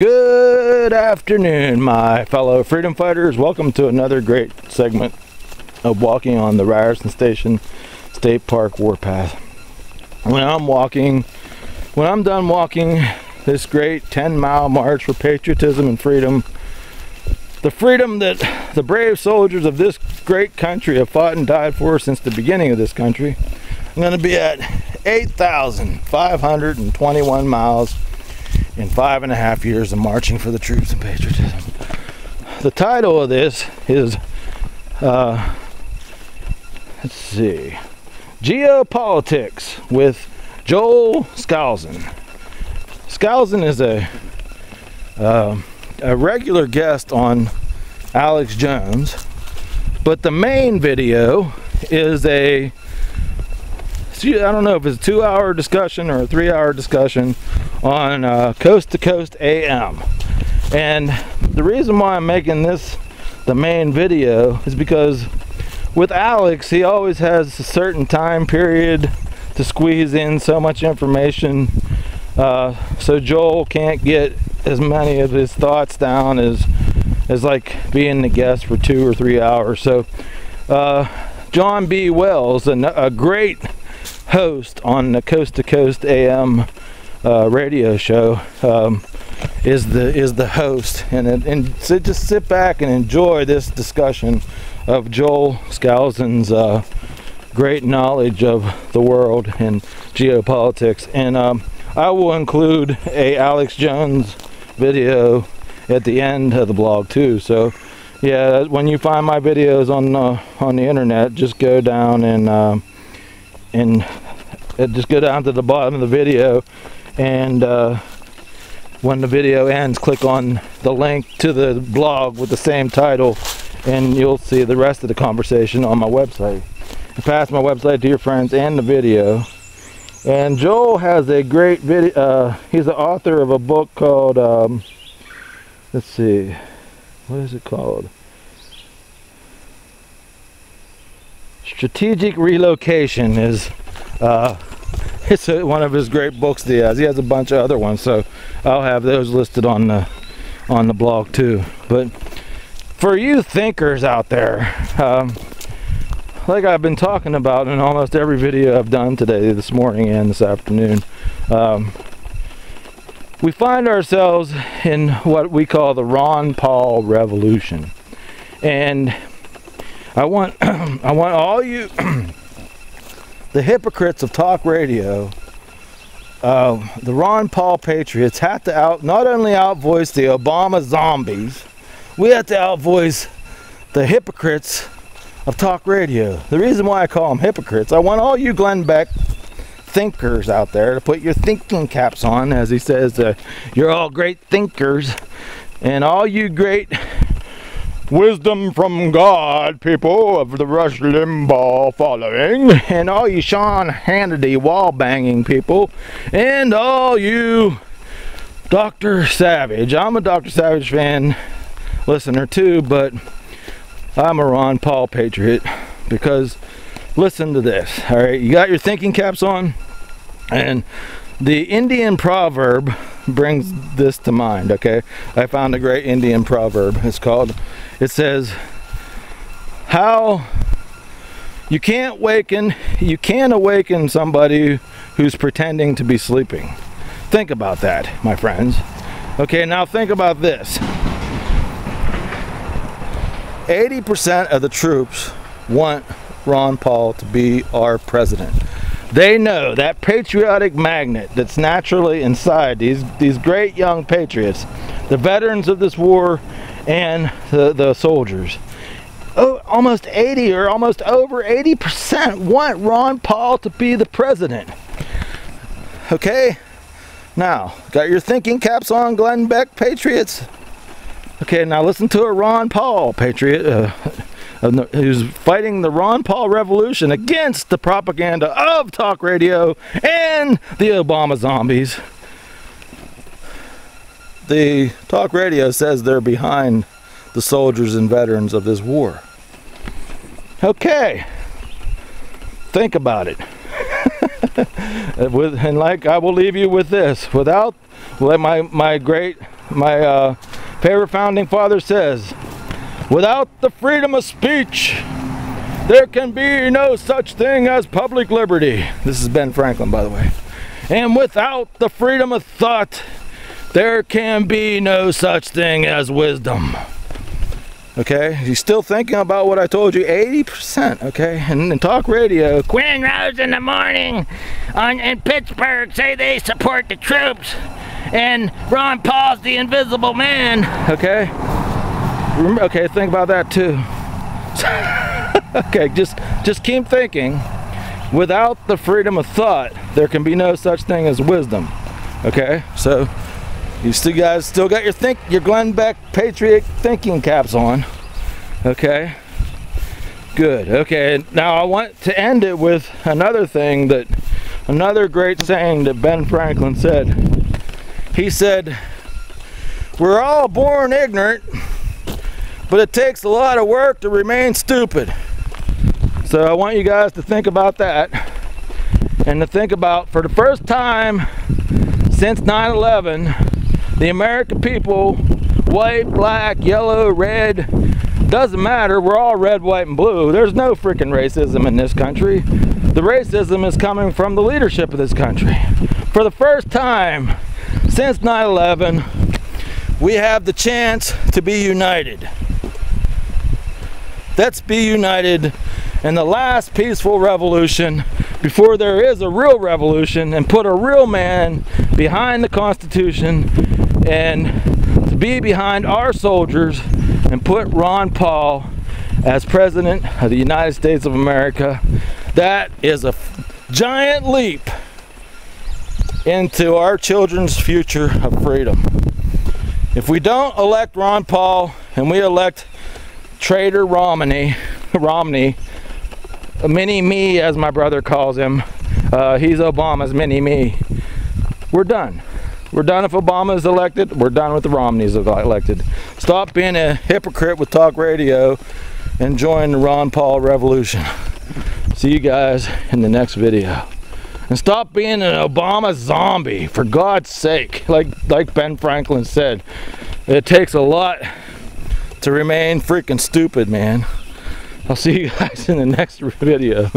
Good afternoon, my fellow freedom fighters. Welcome to another great segment of walking on the Ryerson Station State Park Warpath. When I'm done walking this great 10-mile march for patriotism and freedom, the freedom that the brave soldiers of this great country have fought and died for since the beginning of this country, I'm going to be at 8,521 miles in 5.5 years of marching for the troops and patriotism. The title of this is, let's see, Geopolitics with Joel Skousen. Skousen is a regular guest on Alex Jones, but the main video is I don't know if it's a 2-hour discussion or a 3-hour discussion on Coast to Coast AM. And the reason why I'm making this the main video is because with Alex, he always has a certain time period to squeeze in so much information, so Joel can't get as many of his thoughts down as like being the guest for 2 or 3 hours. So John B. Wells, a great host on the Coast to Coast AM radio show, is the host, and so just sit back and enjoy this discussion of Joel Skousen's great knowledge of the world and geopolitics. And I will include a Alex Jones video at the end of the blog too. So yeah, when you find my videos on the internet, just go down and just go down to the bottom of the video, and when the video ends, click on the link to the blog with the same title, and you'll see the rest of the conversation on my website. And pass my website to your friends and the video. And Joel has a great video. He's the author of a book called, let's see, what is it called? Strategic Relocation is it's one of his great books that he has. He has a bunch of other ones, so I'll have those listed on the blog too. But for you thinkers out there, like I've been talking about in almost every video I've done today, this morning and this afternoon, we find ourselves in what we call the Ron Paul revolution. And I want all you the hypocrites of talk radio, the Ron Paul patriots, have to not only outvoice the Obama zombies, we have to outvoice the hypocrites of talk radio. The reason why I call them hypocrites, I want all you Glenn Beck thinkers out there to put your thinking caps on, as he says, you're all great thinkers, and all you great wisdom from God people of the Rush Limbaugh following, and all you Sean Hannity wall banging people, and all you Dr. Savage. I'm a Dr. Savage fan listener too, but I'm a Ron Paul patriot, because listen to this. All right, you got your thinking caps on, and the Indian proverb brings this to mind. Okay, I found a great Indian proverb. It says, how you can't awaken somebody who's pretending to be sleeping. Think about that, my friends. Okay, now think about this. 80% of the troops want Ron Paul to be our president. They know that patriotic magnet that's naturally inside these great young patriots, the veterans of this war, and the soldiers. Oh, almost 80 or almost over 80% want Ron Paul to be the president. Okay, now got your thinking caps on, Glenn Beck patriots? Okay, now listen to a Ron Paul patriot who's fighting the Ron Paul revolution against the propaganda of talk radio and the Obama zombies. The talk radio says they're behind the soldiers and veterans of this war. Okay, think about it. And like, I will leave you with this. Without my great my favorite founding father says, without the freedom of speech, there can be no such thing as public liberty. This is Ben Franklin, by the way. And without the freedom of thought, there can be no such thing as wisdom. Okay, you still thinking about what I told you? 80%, okay? And in talk radio, Quinn Rose in the morning in Pittsburgh say they support the troops, and Ron Paul's the invisible man, okay? Okay, think about that too. Okay, just keep thinking. Without the freedom of thought, there can be no such thing as wisdom. Okay, so you guys still got your Glenn Beck Patriot thinking caps on. Okay, good. Okay, now I want to end it with another great saying that Ben Franklin said. He said, "We're all born ignorant, but it takes a lot of work to remain stupid." So I want you guys to think about that, and to think about, for the first time since 9/11, the American people, white, black, yellow, red, doesn't matter, we're all red, white, and blue. There's no freaking racism in this country. The racism is coming from the leadership of this country. For the first time since 9/11, we have the chance to be united. Let's be united in the last peaceful revolution before there is a real revolution, and put a real man behind the Constitution, and to be behind our soldiers, and put Ron Paul as President of the United States of America. That is a giant leap into our children's future of freedom. If we don't elect Ron Paul and we elect Traitor Romney, mini-me as my brother calls him, he's Obama's mini-me, we're done. We're done if Obama is elected. We're done with the Romneys elected. Stop being a hypocrite with talk radio and join the Ron Paul revolution. See you guys in the next video. And stop being an Obama zombie, for God's sake. Like Ben Franklin said, it takes a lot to remain freaking stupid, man. I'll see you guys in the next video.